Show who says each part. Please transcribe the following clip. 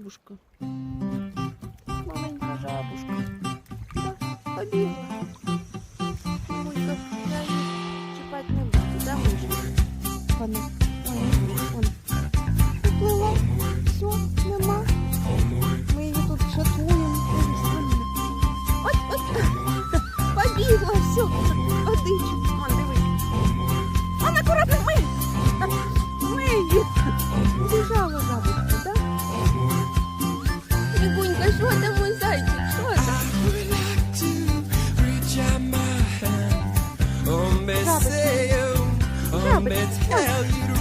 Speaker 1: Жабушка. Маленька жабушка. Да, побігла. Мамулька, я її чіпати не буду, да, мишка? Вона, вон. Поплила, все, нема. Ми її тут шатуємо. От, побігла, все, водичку. Вон, дивись. Вон, акуратно, мий. Мий. Убіжала жабушка, да? Лігунька, що там, мой зайчик, що там? Жабочка, жабочка.